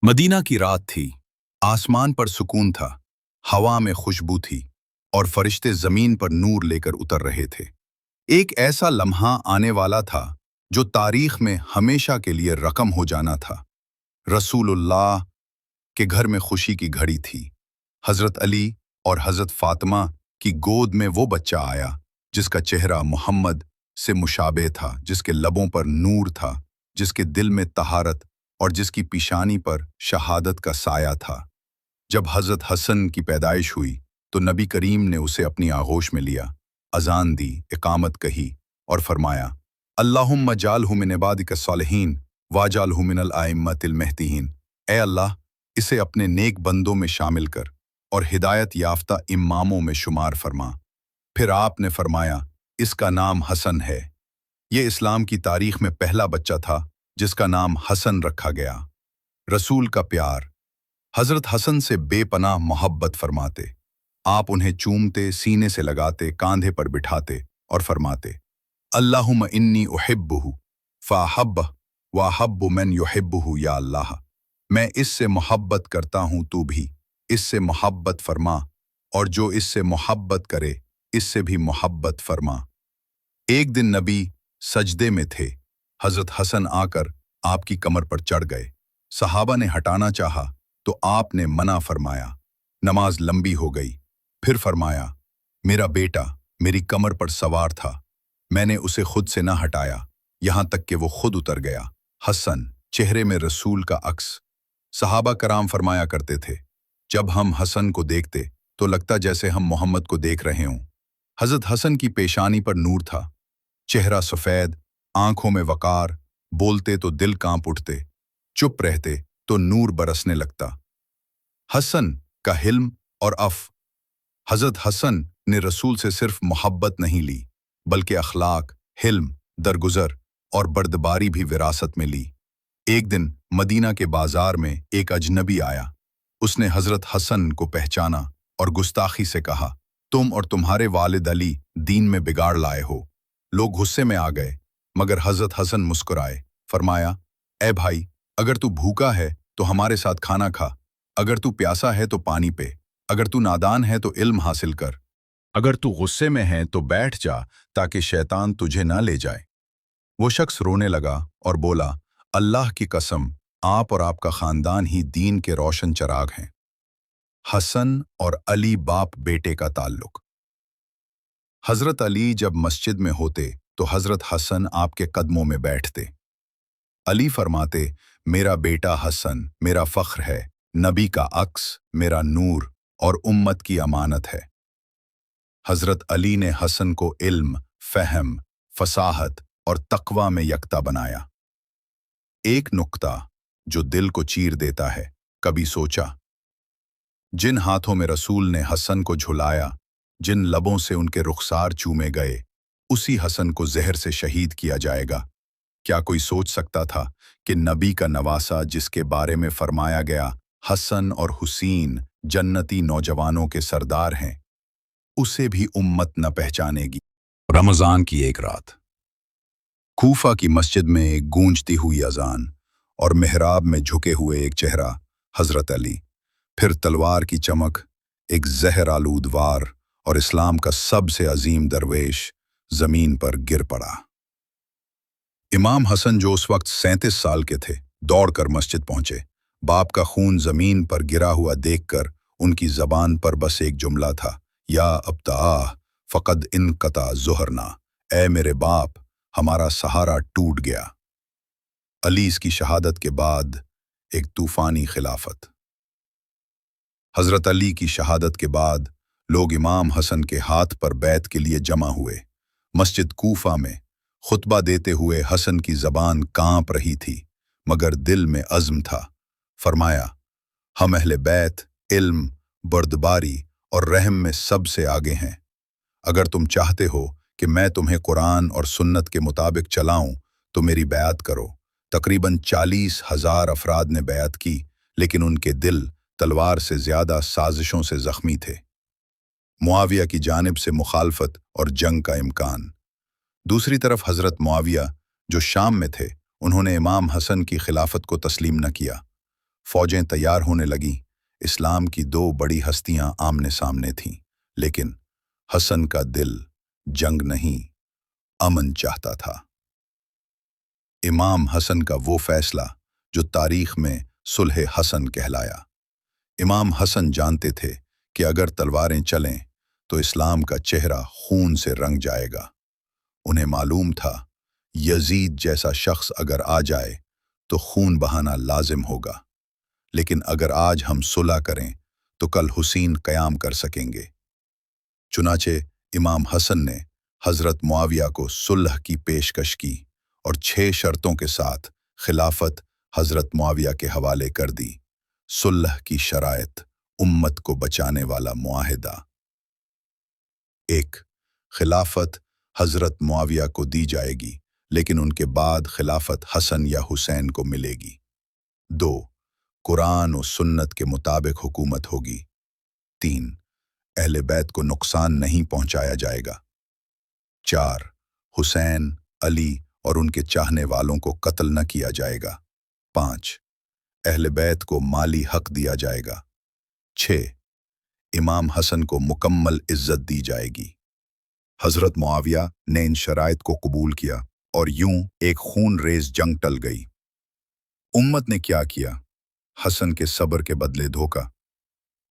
Medina की रात थी। आसमान पर सुकून था, हवा में खुशबू थी और फरिश्ते जमीन पर नूर लेकर उतर रहे थे। एक ऐसा लम्हा आने वाला था जो तारीख में हमेशा के लिए रकम हो जाना था। रसूलुल्लाह के घर में खुशी की घड़ी थी। हजरत अली और हजरत फातिमा की गोद में वो बच्चा आया जिसका चेहरा मोहम्मद से मुशाबे था, जिसके लबों पर नूर था, जिसके दिल में तहारत और जिसकी पेशानी पर शहादत का साया था। जब हजरत हसन की पैदाइश हुई तो नबी करीम ने उसे अपनी आगोश में लिया, अजान दी, इकामत कही और फरमाया, अल्लाहुम्मा जालहु मिन इबादिका सालिहीन वाजालहु मिनल आइम्मतिल महदीयीन। ए अल्लाह, इसे अपने नेक बंदों में शामिल कर और हिदायत याफ्ता इमामों में शुमार फरमा। फिर आपने फरमाया, इसका नाम हसन है। ये इस्लाम की तारीख में पहला बच्चा था जिसका नाम हसन रखा गया। रसूल का प्यार। हजरत हसन से बेपनाह मोहब्बत फरमाते। आप उन्हें चूमते, सीने से लगाते, कांधे पर बिठाते और फरमाते, अल्लाहुम्मा इन्नी उहिब्बुहु फ़ाहब्बह वाहब्बु मन युहिब्बुहु या अल्लाह। मैं इससे मोहब्बत करता हूँ, तू भी इससे मोहब्बत फरमा, और जो इससे मोहब्बत करे इससे भी मोहब्बत फरमा। एक दिन नबी सजदे में थे। हजरत हसन आकर आपकी कमर पर चढ़ गए। सहाबा ने हटाना चाहा तो आपने मना फरमाया। नमाज लंबी हो गई। फिर फरमाया, मेरा बेटा मेरी कमर पर सवार था, मैंने उसे खुद से ना हटाया, यहां तक कि वो खुद उतर गया। हसन, चेहरे में रसूल का अक्स। सहाबा कराम फरमाया करते थे, जब हम हसन को देखते तो लगता जैसे हम मोहम्मद को देख रहे हों। हजरत हसन की पेशानी पर नूर था, चेहरा सफेद, आंखों में वकार, बोलते तो दिल कांप उठते, चुप रहते तो नूर बरसने लगता। हसन का हिल्म और अफ। हजरत हसन ने रसूल से सिर्फ मोहब्बत नहीं ली, बल्कि अखलाक, हिल्म, दरगुजर और बर्दबारी भी विरासत में ली। एक दिन मदीना के बाजार में एक अजनबी आया। उसने हजरत हसन को पहचाना और गुस्ताखी से कहा, तुम और तुम्हारे वालिद अली दीन में बिगाड़ लाए हो। लोग गुस्से में आ गए, मगर हजरत हसन मुस्कुराए। फरमाया, ए भाई, अगर तू भूखा है तो हमारे साथ खाना खा, अगर तू प्यासा है तो पानी पे, अगर तू नादान है तो इल्म हासिल कर, अगर तू गुस्से में है तो बैठ जा ताकि शैतान तुझे ना ले जाए। वो शख्स रोने लगा और बोला, अल्लाह की कसम, आप और आपका खानदान ही दीन के रोशन चराग हैं। हसन और अली बाप बेटे का ताल्लुक। हजरत अली जब मस्जिद में होते तो हजरत हसन आपके कदमों में बैठते। अली फरमाते, मेरा बेटा हसन मेरा फख्र है, नबी का अक्स, मेरा नूर और उम्मत की अमानत है। हजरत अली ने हसन को इल्म, फहम, फसाहत और तकवा में यकता बनाया। एक नुक्ता जो दिल को चीर देता है, कभी सोचा, जिन हाथों में रसूल ने हसन को झुलाया, जिन लबों से उनके रुखसार चूमे गए, उसी हसन को जहर से शहीद किया जाएगा। क्या कोई सोच सकता था कि नबी का नवासा, जिसके बारे में फरमाया गया हसन और हुसैन जन्नती नौजवानों के सरदार हैं, उसे भी उम्मत न पहचानेगी। रमजान की एक रात, कूफा की मस्जिद में एक गूंजती हुई अजान और मेहराब में झुके हुए एक चेहरा, हजरत अली। फिर तलवार की चमक, एक जहर आलूद वार और इस्लाम का सबसे अजीम दरवेश जमीन पर गिर पड़ा। इमाम हसन, जो उस वक्त 37 साल के थे, दौड़कर मस्जिद पहुंचे। बाप का खून जमीन पर गिरा हुआ देखकर उनकी जबान पर बस एक जुमला था, या अब्ताह फकद इनकता ज़ुहरना। ए मेरे बाप, हमारा सहारा टूट गया। अली की शहादत के बाद एक तूफानी खिलाफत। हजरत अली की शहादत के बाद लोग इमाम हसन के हाथ पर बैत के लिए जमा हुए। मस्जिद कूफा में खुतबा देते हुए हसन की जबान कांप रही थी, मगर दिल में अज़्म था। फरमाया, हम अहले बैत इल्म, बर्दबारी और रहम में सबसे आगे हैं। अगर तुम चाहते हो कि मैं तुम्हें कुरान और सुन्नत के मुताबिक चलाऊं तो मेरी बैत करो। तकरीबन 40,000 अफराद ने बैत की, लेकिन उनके दिल तलवार से ज्यादा साजिशों से जख्मी थे। मुआविया की जानिब से मुखालफत और जंग का इम्कान। दूसरी तरफ हजरत मुआविया, जो शाम में थे, उन्होंने इमाम हसन की खिलाफत को तस्लीम न किया। फौजें तैयार होने लगीं। इस्लाम की दो बड़ी हस्तियां आमने सामने थीं, लेकिन हसन का दिल जंग नहीं, अमन चाहता था। इमाम हसन का वो फैसला जो तारीख में सुलह हसन कहलाया। इमाम हसन जानते थे कि अगर तलवारें चलें तो इस्लाम का चेहरा खून से रंग जाएगा। उन्हें मालूम था, यजीद जैसा शख्स अगर आ जाए तो खून बहाना लाजिम होगा, लेकिन अगर आज हम सुलह करें तो कल हुसैन क़याम कर सकेंगे। चुनाचे इमाम हसन ने हज़रत मुआविया को सुलह की पेशकश की और 6 शर्तों के साथ खिलाफत हज़रत मुआविया के हवाले कर दी। सुलह की शराइत, उम्मत को बचाने वाला मुआहिदा। 1. खिलाफत हज़रत मुआविया को दी जाएगी, लेकिन उनके बाद खिलाफत हसन या हुसैन को मिलेगी। 2. कुरान और सुन्नत के मुताबिक हुकूमत होगी। 3. अहले बैत को नुकसान नहीं पहुंचाया जाएगा। 4. हुसैन, अली और उनके चाहने वालों को कत्ल न किया जाएगा। 5. अहले बैत को माली हक दिया जाएगा। 6. इमाम हसन को मुकम्मल इज्जत दी जाएगी। हज़रत मुआविया ने इन शराइत को कबूल किया और यूं एक खून रेज जंग टल गई। उम्मत ने क्या किया? हसन के सब्र के बदले धोखा।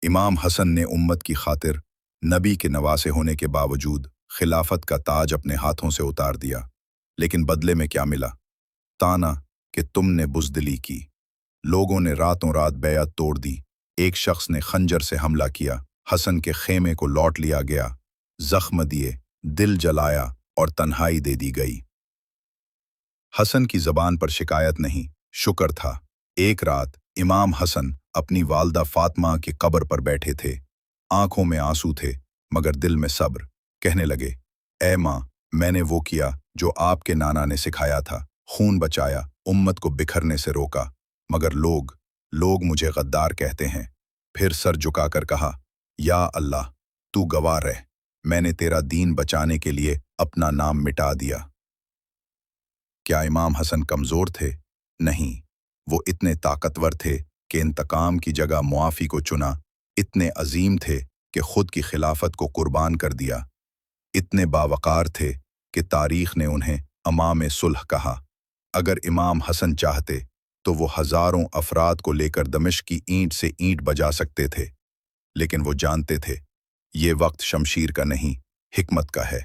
इमाम हसन ने उम्मत की खातिर नबी के नवासे होने के बावजूद खिलाफत का ताज अपने हाथों से उतार दिया, लेकिन बदले में क्या मिला? ताना कि तुमने बुज़दिली की। लोगों ने रातों रात बैअत तोड़ दी। एक शख्स ने खंजर से हमला किया, हसन के खेमे को लौट लिया गया, जख्म दिए, दिल जलाया और तन्हाई दे दी गई। हसन की ज़बान पर शिकायत नहीं, शुक्र था। एक रात इमाम हसन अपनी वालदा फातिमा की कब्र पर बैठे थे। आंखों में आंसू थे, मगर दिल में सब्र। कहने लगे, ऐ माँ, मैंने वो किया जो आपके नाना ने सिखाया था, खून बचाया, उम्मत को बिखरने से रोका, मगर लोग मुझे गद्दार कहते हैं। फिर सर झुकाकर कहा, या अल्लाह, तू गवाह रह, मैंने तेरा दीन बचाने के लिए अपना नाम मिटा दिया। क्या इमाम हसन कमज़ोर थे? नहीं, वो इतने ताकतवर थे कि इंतकाम की जगह मुआफ़ी को चुना, इतने अजीम थे कि खुद की खिलाफत को कुर्बान कर दिया, इतने बावकार थे कि तारीख ने उन्हें अमाम सुलह कहा। अगर इमाम हसन चाहते तो वो हज़ारों अफराद को लेकर दमिश्क की ईंट से ईंट बजा सकते थे, लेकिन वो जानते थे ये वक्त शमशीर का नहीं, हिकमत का है।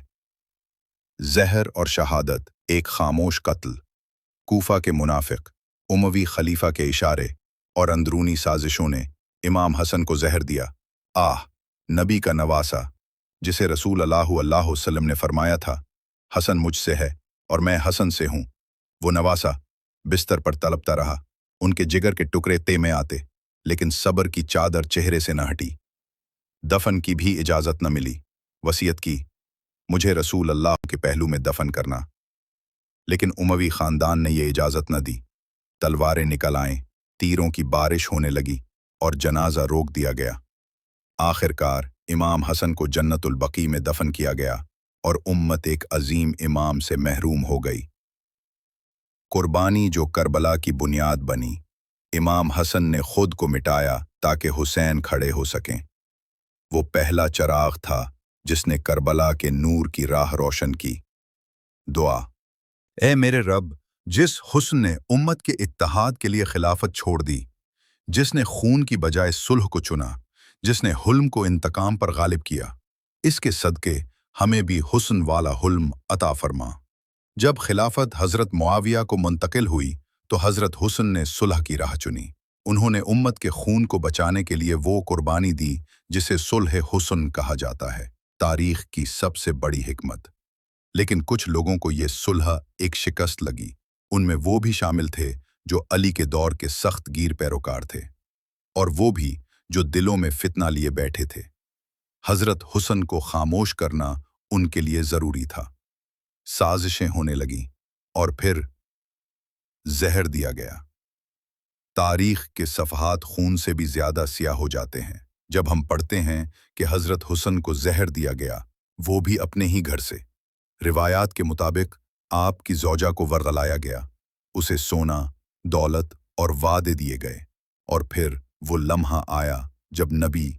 जहर और शहादत, एक खामोश कत्ल। कूफा के मुनाफिक, उमवी खलीफा के इशारे और अंदरूनी साजिशों ने इमाम हसन को जहर दिया। आह, नबी का नवासा, जिसे रसूल अल्लाह अलैहि वसल्लम ने फरमाया था, हसन मुझसे है और मैं हसन से हूँ। वो नवासा बिस्तर पर तड़पता रहा, उनके जिगर के टुकड़े ते में आते, लेकिन सब्र की चादर चेहरे से न हटी। दफन की भी इजाज़त न मिली। वसीयत की, मुझे रसूल अल्लाह के पहलू में दफन करना, लेकिन उमवी ख़ानदान ने ये इजाज़त न दी। तलवारें निकल आएं, तीरों की बारिश होने लगी और जनाजा रोक दिया गया। आखिरकार इमाम हसन को जन्नतुल बकी में दफन किया गया और उम्मत एक अजीम इमाम से महरूम हो गई। कुर्बानी जो करबला की बुनियाद बनी। इमाम हसन ने खुद को मिटाया ताकि हुसैन खड़े हो सकें। वो पहला चराग था जिसने करबला के नूर की राह रोशन की। दुआ। ए मेरे रब, जिस हुस्न ने उम्मत के इत्तेहाद के लिए खिलाफत छोड़ दी, जिसने खून की बजाय सुलह को चुना, जिसने हुल्म को इंतकाम पर गालिब किया, इसके सदके हमें भी हुस्न वाला हुल्म अता फरमा। जब खिलाफत हज़रत मुआविया को मुंतकिल हुई तो हज़रत हुसन ने सुलह की राह चुनी। उन्होंने उम्मत के खून को बचाने के लिए वो कुर्बानी दी जिसे सुलह हुसन कहा जाता है, तारीख की सबसे बड़ी हिकमत। लेकिन कुछ लोगों को ये सुलह एक शिकस्त लगी। उनमें वो भी शामिल थे जो अली के दौर के सख्त गीर पैरोकार थे, और वो भी जो दिलों में फितना लिए बैठे थे। हज़रत हुसन को खामोश करना उनके लिए ज़रूरी था। साजिशें होने लगीं और फिर जहर दिया गया। तारीख के सफ़हात खून से भी ज़्यादा सियाह हो जाते हैं जब हम पढ़ते हैं कि हज़रत हुसन को जहर दिया गया, वो भी अपने ही घर से। रिवायात के मुताबिक आपकी ज़ौजा को वर्गलाया गया, उसे सोना, दौलत और वादे दिए गए। اور پھر وہ لمحہ آیا جب نبی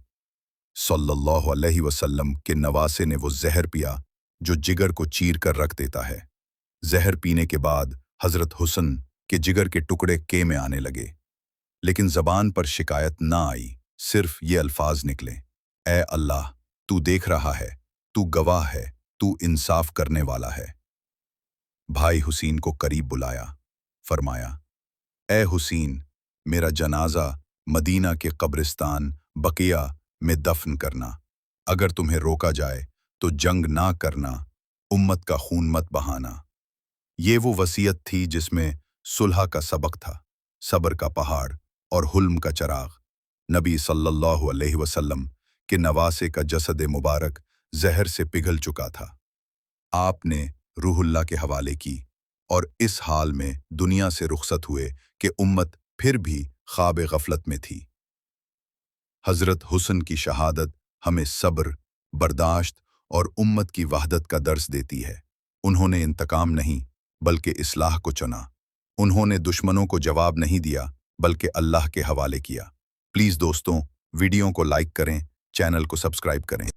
صلی اللہ علیہ وسلم کے نواسے نے وہ زہر پیا جو جگر کو چیر کر رکھ دیتا ہے۔ زہر پینے کے بعد حضرت حسن کے جگر کے ٹکڑے کے میں آنے لگے، لیکن زبان پر شکایت نہ آئی، صرف یہ الفاظ نکلے: اے اللہ، تو دیکھ رہا ہے، تو گواہ ہے، تو انصاف کرنے والا ہے۔ بھائی حسین کو قریب بلایا، فرمایا: اے حسین، میرا جنازہ مدینہ کے قبرستان بقیہ میں دفن کرنا۔ اگر تمہیں روکا جائے تو جنگ نہ کرنا، امت کا خون مت بہانا۔ یہ وہ وصیت تھی جس میں صلح کا سبق تھا، صبر کا پہاڑ اور حلم کا چراغ۔ نبی صلی اللہ علیہ وسلم کے نواسے کا جسد مبارک زہر سے پگھل چکا تھا۔ آپ نے روح اللہ کے حوالے کی اور اس حال میں دنیا سے رخصت ہوئے کہ امت پھر بھی خواب غفلت میں تھی۔ حضرت حسن کی شہادت ہمیں صبر، برداشت اور امت کی وحدت کا درس دیتی ہے۔ انہوں نے انتقام نہیں بلکہ اصلاح کو چنا۔ انہوں نے دشمنوں کو جواب نہیں دیا بلکہ اللہ کے حوالے کیا۔ پلیز دوستوں، ویڈیو کو لائک کریں، چینل کو سبسکرائب کریں۔